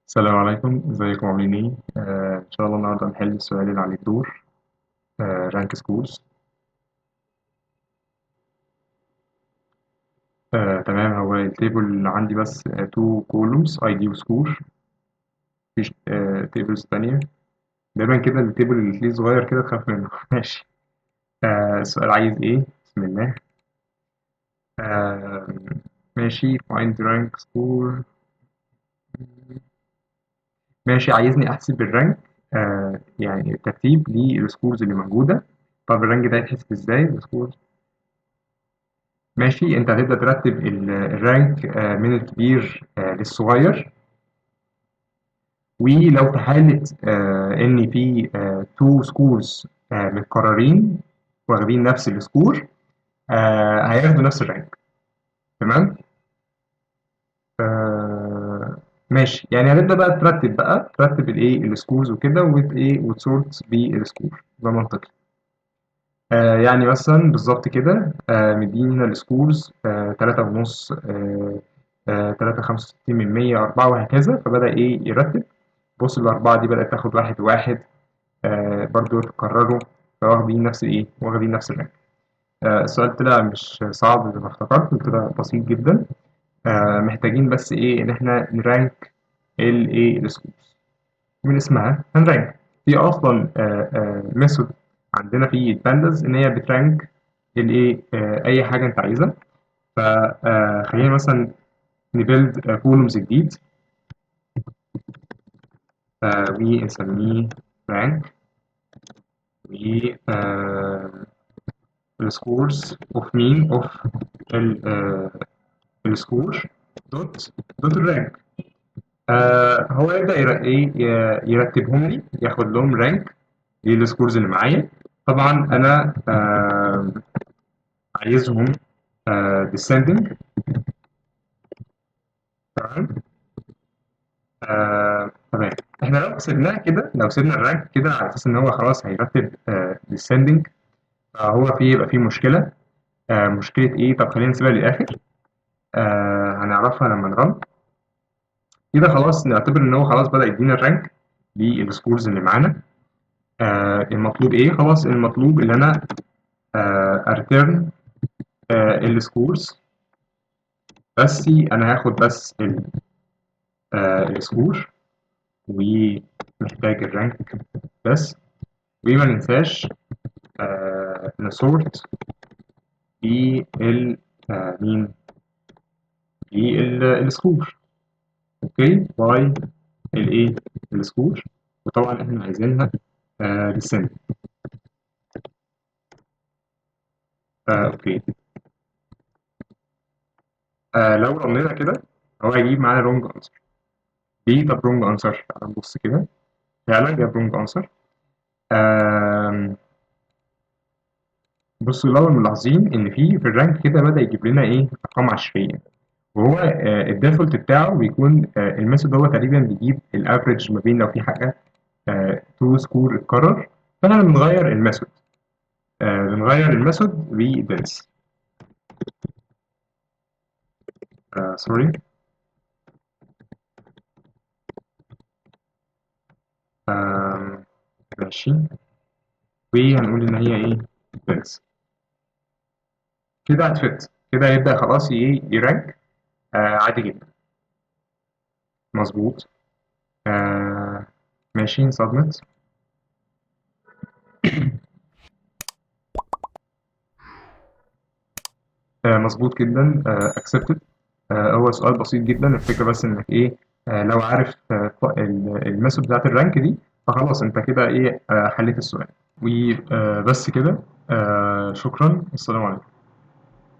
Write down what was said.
السلام عليكم، ازيكم عاملين ايه؟ ان شاء الله النهارده هنحل السؤال اللي عليه الدور. رانك سكورز. تمام، هو التيبل اللي عندي بس تو كولومز اي دي وسكور. مفيش تيبلز تانية. دايما كده التيبل اللي تلاقيه صغير كده تخاف منه. ماشي. السؤال عايز ايه؟ بسم الله. آه ماشي، find rank score. ماشي، عايزني احسب الرانك. يعني الترتيب للسكورز اللي موجودة. طب الرانك ده يتحسب ازاي؟ السكورز. ماشي، انت هتبدأ ترتب الرانك من الكبير للصغير. ولو في حالة ان في تو سكورز متكررين واخدين نفس السكور، هياخدوا نفس الرانك. تمام. ماشي، يعني هنبدأ بقى ترتب الايه السكورز وكده وايه وتسورت بالسكور ده منطقي. يعني مثلا بالظبط كده، مدينا السكورز 3.5، 3.65 من 100، 4 وهكذا. فبدأ إيه يرتب. بص الأربعة دي بدأت تاخد واحد واحد. برضو تكرروا. فواخدين نفس الإيه واخدين نفس الرانك. السؤال طلع مش صعب زي ما افتكرت، طلع بسيط جدا. محتاجين بس إيه إن إحنا نرانك الإيه السكورز. من اسمها هنرانك. في اصلا ميثود عندنا في البانداز ان هي بترانك الايه اي حاجه انت عايزها. فخلينا مثلا نبيلد كولومز جديد. ونسميه رانك. و السكورز اوف مين اوف السكور دوت الرانك. هو يبدأ يرتبهم لي، ياخد لهم رانك للسكورز اللي معايا. طبعا انا عايزهم descending. تمام. تمام. احنا لو سيبناها كده، لو سيبنا الرانك كده على اساس ان هو خلاص هيرتب descending، فهو يبقى فيه مشكله. مشكله ايه؟ طب خلينا نسيبها للاخر. هنعرفها لما نرن. كده خلاص نعتبر ان هو خلاص بدأ يدينا الرانك للسكورز اللي معانا. المطلوب ايه؟ خلاص المطلوب ان انا ارترن السكورز. بس انا هاخد بس السكور، ومحتاج الرانك بس. وما ننساش نسورت بال مين بالسكور. اوكي، باي الايه السكور. وطبعا احنا عايزينها للسن. اوكي. لو رمينا كده هو هيجيب معانا رونج انسر. ليه؟ طب رونج انسر، تعال نبص كده. فعلا جاب رونج انسر. بصوا الأول ملاحظين إن في الرانك كده بدأ يجيب لنا إيه أرقام عشرية. وهو الديفولت بتاعه بيكون الميثود هو تقريبا بيجيب الافريج ما بين لو في حاجة تو سكور اتكرر. فاحنا بنغير الميثود. بنغير الميثود بذس. سوري. ماشي. وهنقول إن هي إيه ذس. كده هتفت كده يبدأ خلاص يرانك عادي جدا. مظبوط. ماشي سبمت. مظبوط جدا. accepted. هو سؤال بسيط جدا. الفكرة بس انك ايه، لو عارف الميثود بتاعت الرانك دي، فخلاص انت كده ايه حليت السؤال. وبس كده. شكرا، السلام عليكم.